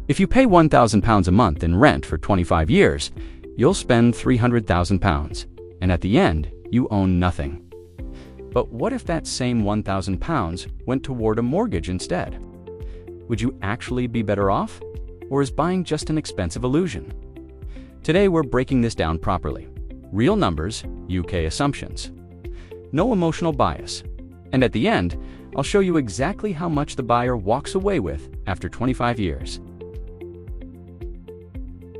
If you pay £1,000 a month in rent for 25 years, you'll spend £300,000, and at the end, you own nothing. But what if that same £1,000 went toward a mortgage instead? Would you actually be better off? Or is buying just an expensive illusion? Today we're breaking this down properly. Real numbers, UK assumptions. No emotional bias. And at the end, I'll show you exactly how much the buyer walks away with after 25 years.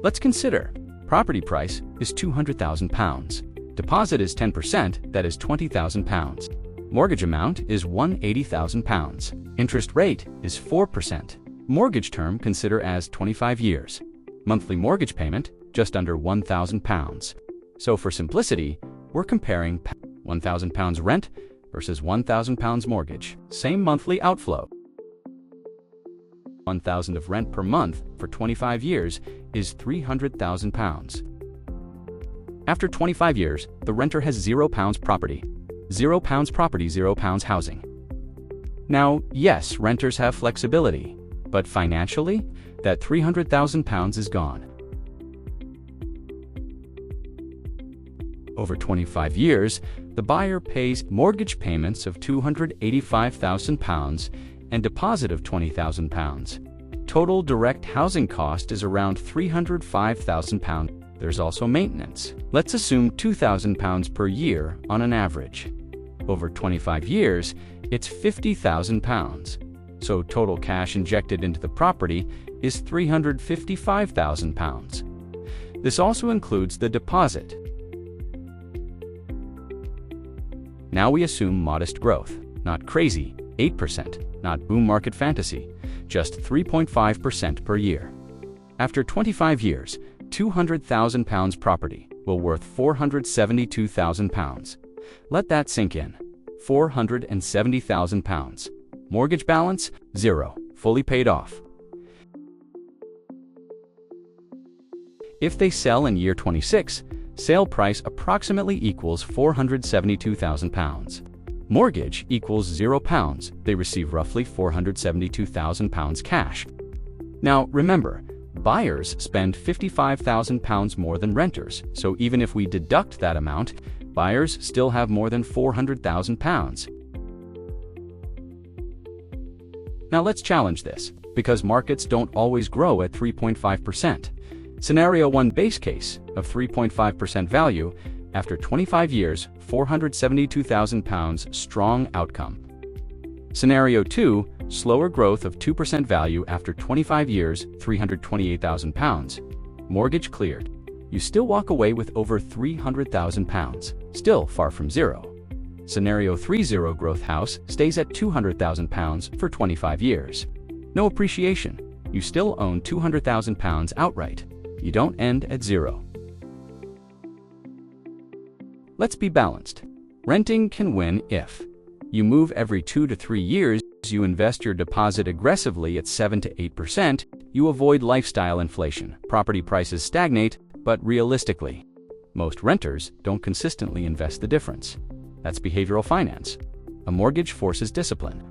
Let's consider. Property price is £200,000. Deposit is 10%, that is £20,000. Mortgage amount is £180,000. Interest rate is 4%. Mortgage term consider as 25 years. Monthly mortgage payment, just under £1,000. So for simplicity, we're comparing £1,000 rent versus £1,000 mortgage. Same monthly outflow. £1,000 of rent per month for 25 years is £300,000. After 25 years, the renter has £0 property. £0 property, £0 housing. Now, yes, renters have flexibility, but financially, that £300,000 is gone. Over 25 years, the buyer pays mortgage payments of £285,000 and deposit of £20,000. Total direct housing cost is around £305,000. There's also maintenance. Let's assume £2,000 per year on an average. Over 25 years, it's £50,000. So total cash injected into the property is £355,000. This also includes the deposit. Now we assume modest growth, not crazy, 8%, not boom market fantasy, just 3.5% per year. After 25 years, £200,000 property will worth £472,000. Let that sink in. £470,000. Mortgage balance, 0, fully paid off. If they sell in year 26, sale price approximately equals £472,000. Mortgage equals £0. They receive roughly £472,000 cash. Now remember, buyers spend £55,000 more than renters, so even if we deduct that amount, buyers still have more than £400,000. Now let's challenge this, because markets don't always grow at 3.5%. Scenario 1 base case of 3.5% value, after 25 years, £472,000 strong outcome. Scenario 2, slower growth of 2% value after 25 years, £328,000. Mortgage cleared. You still walk away with over £300,000, still far from zero. Scenario 3 zero growth house stays at £200,000 for 25 years. No appreciation. You still own £200,000 outright. You don't end at zero. Let's be balanced. Renting can win if you move every 2 to 3 years, you invest your deposit aggressively at 7 to 8%, you avoid lifestyle inflation, property prices stagnate, but realistically, most renters don't consistently invest the difference. That's behavioral finance. A mortgage forces discipline.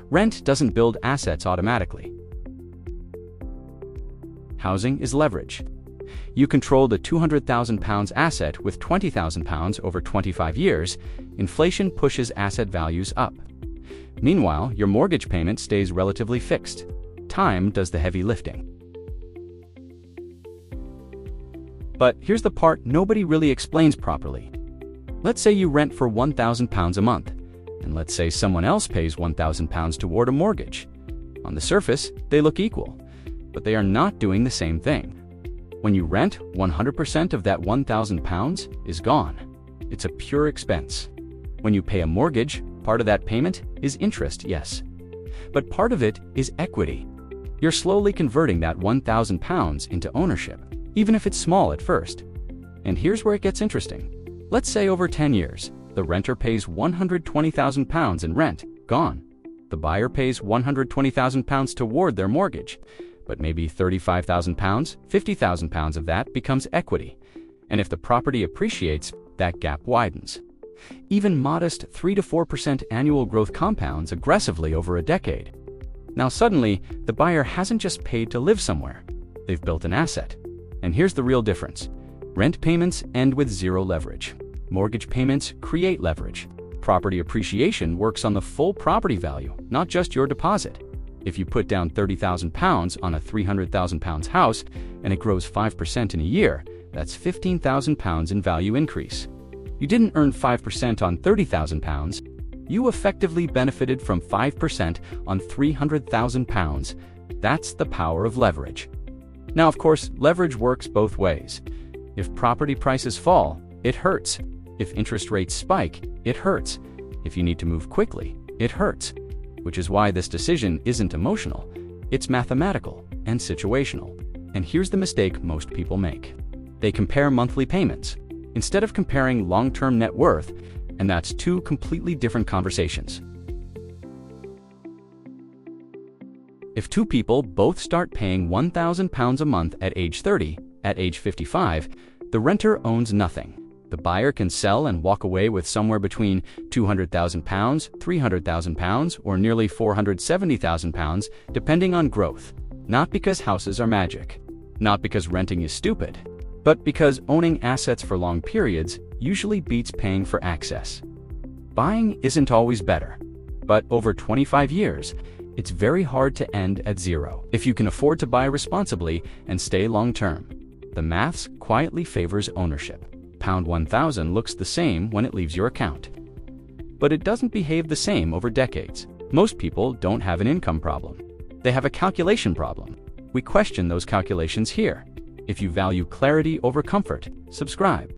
Rent doesn't build assets automatically. Housing is leverage. You control the £200,000 asset with £20,000 over 25 years, inflation pushes asset values up. Meanwhile, your mortgage payment stays relatively fixed. Time does the heavy lifting. But here's the part nobody really explains properly. Let's say you rent for £1,000 a month, and let's say someone else pays £1,000 toward a mortgage. On the surface, they look equal, but they are not doing the same thing. When you rent, 100% of that £1,000 is gone. It's a pure expense. When you pay a mortgage, part of that payment is interest, yes. But part of it is equity. You're slowly converting that £1,000 into ownership, even if it's small at first. And here's where it gets interesting. Let's say over 10 years, the renter pays £120,000 in rent, gone. The buyer pays £120,000 toward their mortgage, but maybe £35,000, £50,000 of that becomes equity. And if the property appreciates, that gap widens. Even modest 3 to 4% annual growth compounds aggressively over a decade. Now suddenly, the buyer hasn't just paid to live somewhere. They've built an asset. And here's the real difference. Rent payments end with zero leverage. Mortgage payments create leverage. Property appreciation works on the full property value, not just your deposit. If you put down £30,000 on a £300,000 house and it grows 5% in a year, that's £15,000 in value increase. You didn't earn 5% on £30,000. You effectively benefited from 5% on £300,000. That's the power of leverage. Now, of course, leverage works both ways. If property prices fall, it hurts. If interest rates spike, it hurts. If you need to move quickly, it hurts. Which is why this decision isn't emotional. It's mathematical and situational. And here's the mistake most people make. They compare monthly payments instead of comparing long-term net worth, and that's two completely different conversations. If two people both start paying £1,000 a month at age 30, at age 55, the renter owns nothing. The buyer can sell and walk away with somewhere between £200,000, £300,000, or nearly £470,000, depending on growth. Not because houses are magic, not because renting is stupid, but because owning assets for long periods usually beats paying for access. Buying isn't always better, but over 25 years, it's very hard to end at zero. If you can afford to buy responsibly and stay long-term, the maths quietly favors ownership. Pound 1,000 looks the same when it leaves your account. But it doesn't behave the same over decades. Most people don't have an income problem. They have a calculation problem. We question those calculations here. If you value clarity over comfort, subscribe.